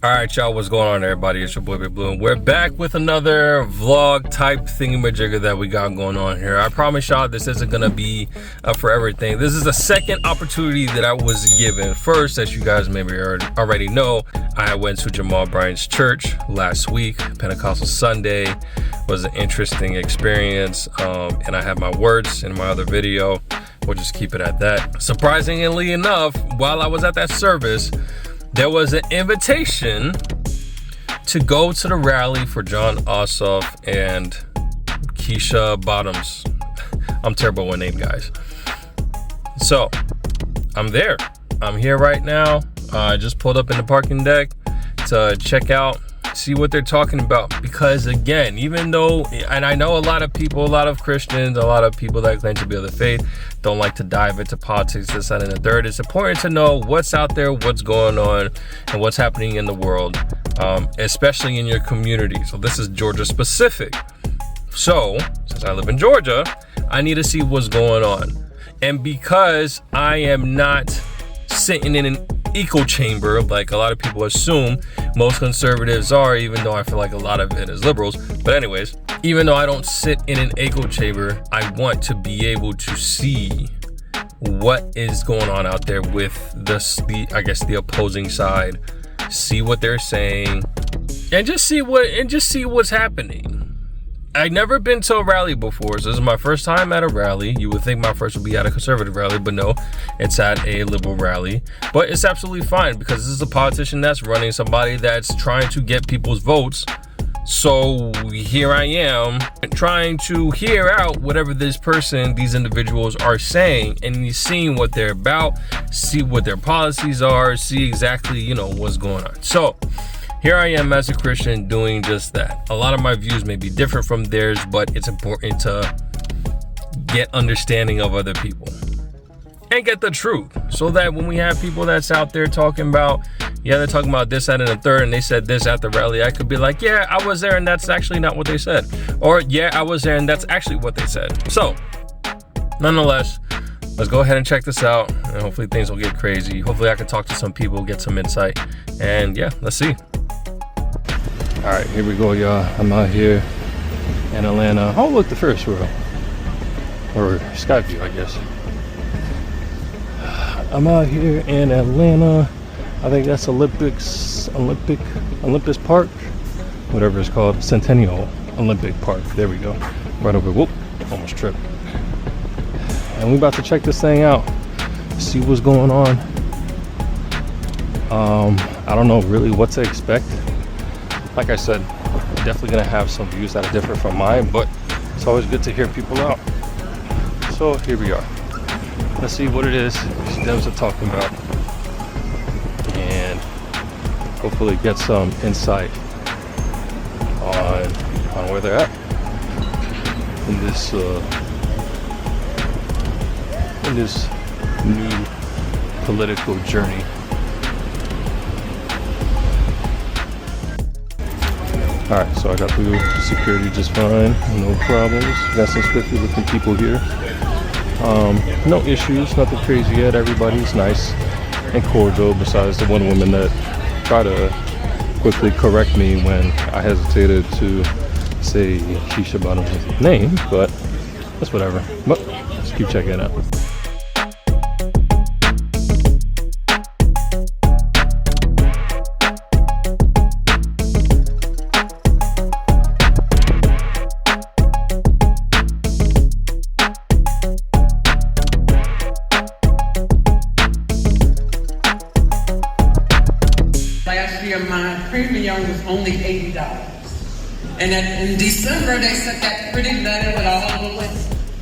All right, y'all, what's going on, everybody? It's your boy Big Blue, and we're back with another vlog type thingamajigger that we got going on here. I promise y'all this isn't gonna be a forever thing. This is the second opportunity that I was given. First, as you guys maybe already know, I went to Jamal Bryant's church last week. Pentecostal Sunday was an interesting experience, and I have my words in my other video. We'll just keep it at that. Surprisingly enough, while I was at that service, there was an invitation to go to the rally for Jon Ossoff and Keisha Bottoms. I'm terrible with name, guys. So I'm there. I'm here right now. I just pulled up in the parking deck to check out, see what they're talking about. Because again, even though, and I know a lot of people, a lot of Christians, a lot of people that claim to be of the faith don't like to dive into politics, this, that, and the third. It's important to know what's out there, what's going on, and what's happening in the world, especially in your community. So this is Georgia specific. So since I live in Georgia, I need to see what's going on. And because I am not sitting in an echo chamber like a lot of people assume most conservatives are, even though I feel like a lot of it is liberals. But anyways, even though I don't sit in an echo chamber, I want to be able to see what is going on out there with the opposing side, see what they're saying, and just see what's happening. I've never been to a rally before, so this is my first time at a rally. You would think my first would be at a conservative rally, but no, it's at a liberal rally. But it's absolutely fine because this is a politician that's running, somebody that's trying to get people's votes. So here I am trying to hear out whatever these individuals are saying, and seeing what they're about, see what their policies are, see exactly, what's going on. So here I am as a Christian doing just that. A lot of my views may be different from theirs, but it's important to get understanding of other people and get the truth, so that when we have people that's out there talking about, they're talking about this, that, and the third, and they said this at the rally, I could be like, yeah, I was there and that's actually not what they said. Or yeah, I was there and that's actually what they said. So nonetheless, let's go ahead and check this out, and hopefully things will get crazy. Hopefully I can talk to some people, get some insight, and yeah, let's see. All right, here we go, y'all. I'm out here in Atlanta. Oh, look, the Ferris wheel, or Skyview, I guess. I'm out here in Atlanta. I think that's Olympus Park, whatever it's called, Centennial Olympic Park. There we go, right over. Whoop, almost tripped. And we about to check this thing out, see what's going on. I don't know really what to expect. Like I said, definitely gonna have some views that are different from mine, but it's always good to hear people out. So here we are. Let's see what it is these devs are talking about, and hopefully get some insight on where they're at in this new political journey. Alright, so I got through security just fine, no problems. Got some spiffy looking people here. No issues, nothing crazy yet. Everybody's nice and cordial, besides the one woman that tried to quickly correct me when I hesitated to say Keisha Bottoms' name, but that's whatever. But let's keep checking it out. My premium was only $80. And in December, they sent that pretty letter with all the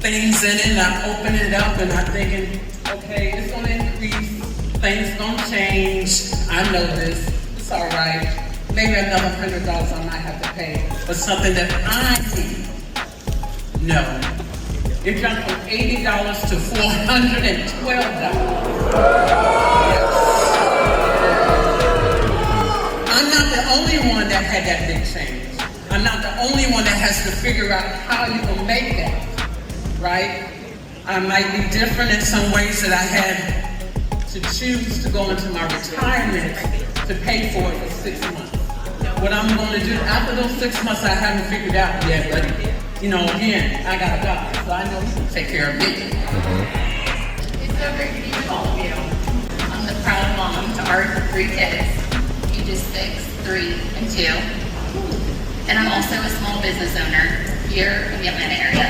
things in it, and I opened it up, and I'm thinking, okay, it's gonna increase, things gonna change, I know this, it's all right. Maybe another $100 I might have to pay for something that I need. No, it jumped from $80 to $412. Yes. I'm not the only one that had that big change. I'm not the only one that has to figure out how you can make that, right? I might be different in some ways that I had to choose to go into my retirement to pay for it for 6 months. What I'm going to do after those 6 months, I haven't figured out yet, but you know, again, I got a God, so I know He can take care of me. It's so great to be with all of you. I'm the proud mom to our 3 kids, ages 6, 3, and 2. And I'm also a small business owner here in the Atlanta area.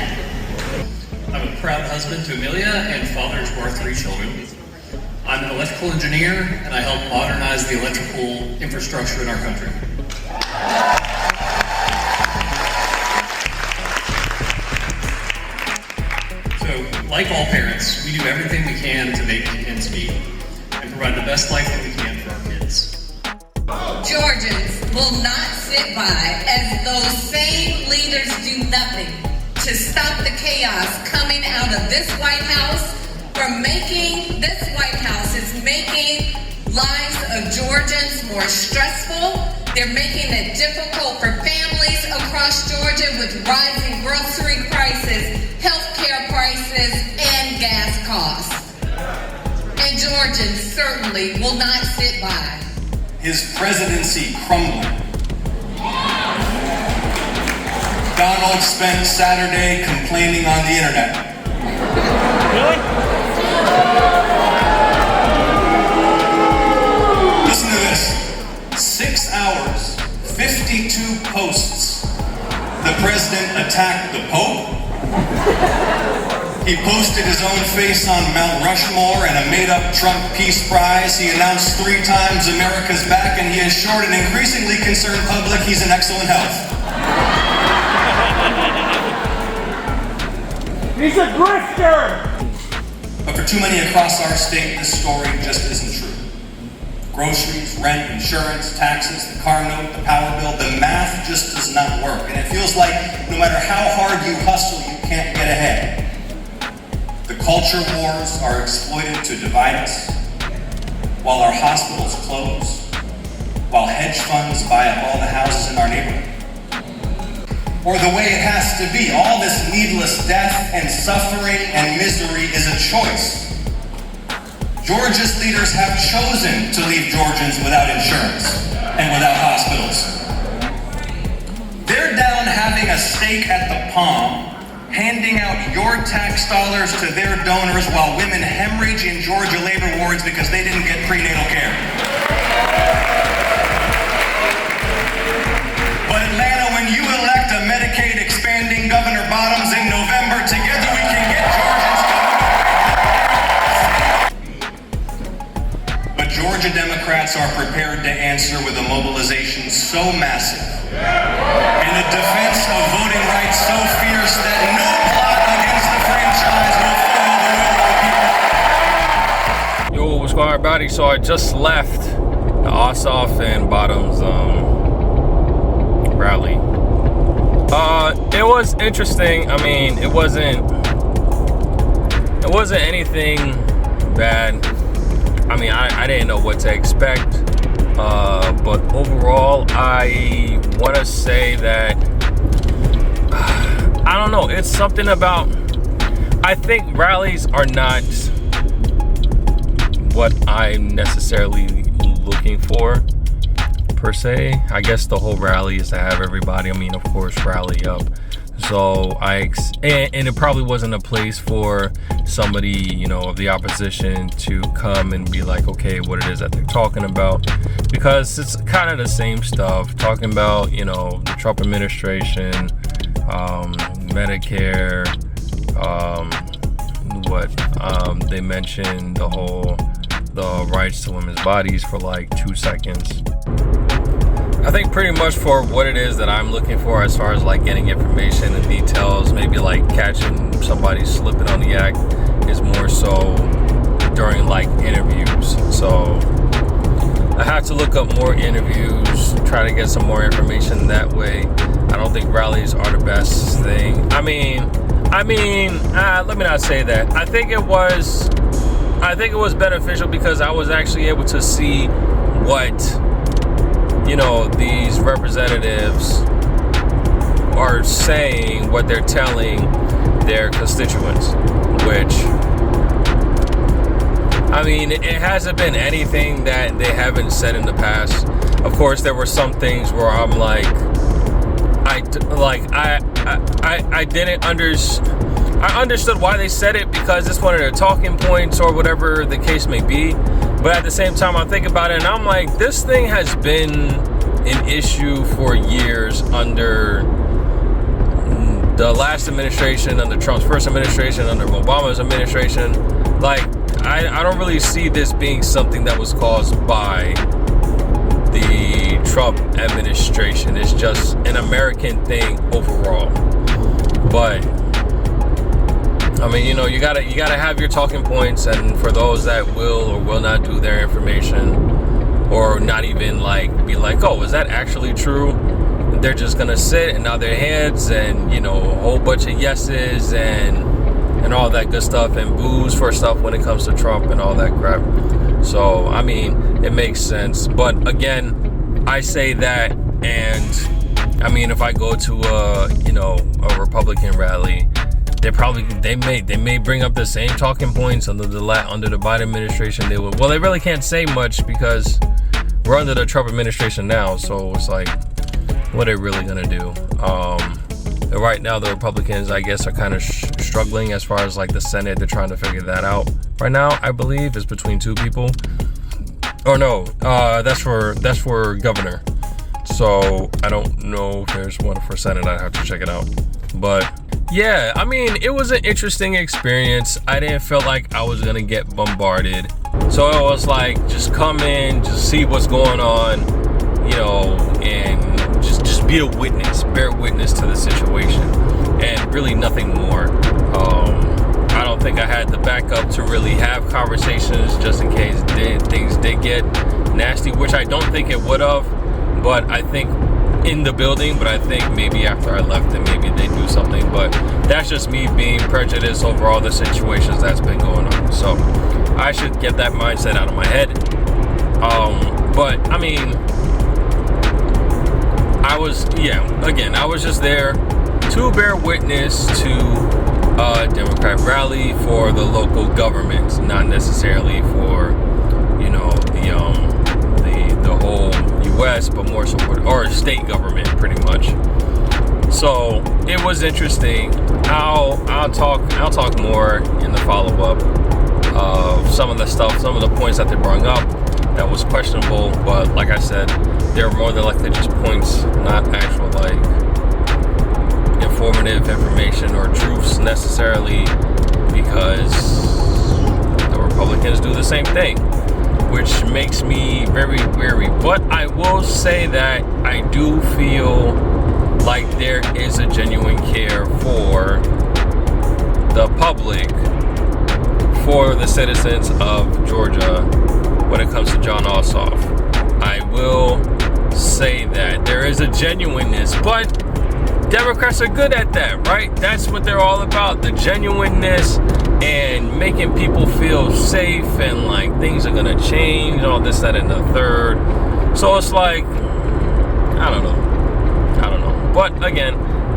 I'm a proud husband to Amelia and father to our 3 children. I'm an electrical engineer, and I help modernize the electrical infrastructure in our country. So, like all parents, we do everything we can to make ends meet and provide the best life that we can for our kids. Georgians will not sit by as those same leaders do nothing to stop the chaos coming out of this White House from making this White House is making lives of Georgians more stressful. They're making it difficult for families across Georgia with rising grocery prices, healthcare prices, and gas costs. And Georgians certainly will not sit by. His presidency crumbling. Donald spent Saturday complaining on the internet. Really? Listen to this. 6 hours, 52 posts. The president attacked the Pope. He posted his own face on Mount Rushmore and a made-up Trump Peace Prize. He announced 3 times America's back, and he assured an increasingly concerned public he's in excellent health. He's a grifter! But for too many across our state, this story just isn't true. Groceries, rent, insurance, taxes, the car note, the power bill, the math just does not work. And it feels like no matter how hard you hustle, you can't get ahead. The culture wars are exploited to divide us, while our hospitals close, while hedge funds buy up all the houses in our neighborhood. Or the way it has to be, all this needless death and suffering and misery is a choice. Georgia's leaders have chosen to leave Georgians without insurance and without hospitals. They're down having a steak at the Palm, handing out your tax dollars to their donors while women hemorrhage in Georgia labor wards because they didn't get prenatal care. But Atlanta, when you elect a Medicaid expanding Governor Bottoms in November, together we can get Georgians to. But Georgia Democrats are prepared to answer with a mobilization so massive and a defense of voting rights so fierce that no plot against the franchise will foil the will of the people. Yo, what's going on, everybody? So I just left the Ossoff and Bottoms rally. It was interesting. I mean, it wasn't anything bad. I mean, I didn't know what to expect. But overall, I want to say that I don't know. It's something about. I think rallies are not what I'm necessarily looking for, per se. I guess the whole rally is to have everybody, I mean, of course, rally up. So and it probably wasn't a place for somebody, you know, of the opposition to come and be like, okay, what it is that they're talking about, because it's kind of the same stuff, talking about, you know, the Trump administration, Medicare, they mentioned the rights to women's bodies for like 2 seconds. I think pretty much for what it is that I'm looking for as far as like getting information and details, maybe like catching somebody slipping on the act, is more so during like interviews. So I have to look up more interviews, try to get some more information that way. I don't think rallies are the best thing. I mean, let me not say that. I think it was beneficial because I was actually able to see what, you know, these representatives are saying, what they're telling their constituents, which I mean, it hasn't been anything that they haven't said in the past. Of course, there were some things where I'm like, I didn't I understood why they said it because it's one of their talking points or whatever the case may be. But at the same time, I think about it and I'm like, this thing has been an issue for years under the last administration, under Trump's first administration, under Obama's administration. Like, I don't really see this being something that was caused by the Trump administration. It's just an American thing overall. But I mean, you know, you gotta have your talking points, and for those that will or will not do their information, or not even like be like, oh, is that actually true? They're just gonna sit and nod their heads, and you know, a whole bunch of yeses and all that good stuff, and boos for stuff when it comes to Trump and all that crap. So I mean, it makes sense. But again, I say that, and I mean, if I go to a Republican rally, they may bring up the same talking points under the Biden administration. They really can't say much because we're under the Trump administration now. So it's like, what are they really gonna do? Right now, the Republicans, I guess, are kind of struggling as far as like the Senate. They're trying to figure that out. Right now, I believe it's between two people. Or no, that's for governor. So I don't know if there's one for Senate. I have to check it out. But yeah, I mean, it was an interesting experience. I didn't feel like I was gonna get bombarded. So it was like, just come in, just see what's going on, you know, and just be a witness, bear witness to the situation, and really nothing more. I don't think I had the backup to really have conversations just in case things did get nasty, which I don't think it would have, but I think in the building, but I think maybe after I left it, maybe they do something. But that's just me being prejudiced over all the situations that's been going on. So I should get that mindset out of my head. But I mean, I was just there to bear witness to a Democrat rally for the local government, not necessarily for, you know, the whole U.S., but more so or state government, pretty much. So it was interesting. I'll talk more in the follow-up of some of the points that they brought up that was questionable, but like I said, they're more than likely just points, not actual like informative information or truths necessarily, because the Republicans do the same thing, which makes me very wary. But I will say that I do feel like there is a genuine care for the public, for the citizens of Georgia when it comes to Jon Ossoff. I will say that there is a genuineness, but Democrats are good at that, right? That's what they're all about, the genuineness and making people feel safe and like things are gonna change, all this, that, and the third. So it's like, I don't know. But again,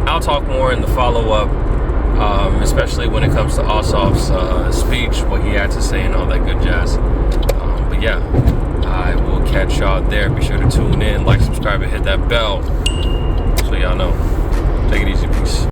I'll talk more in the follow-up, especially when it comes to Ossoff's speech, what he had to say and all that good jazz. But yeah, I will catch y'all there. Be sure to tune in, like, subscribe, and hit that bell so y'all know. Take it easy, peace.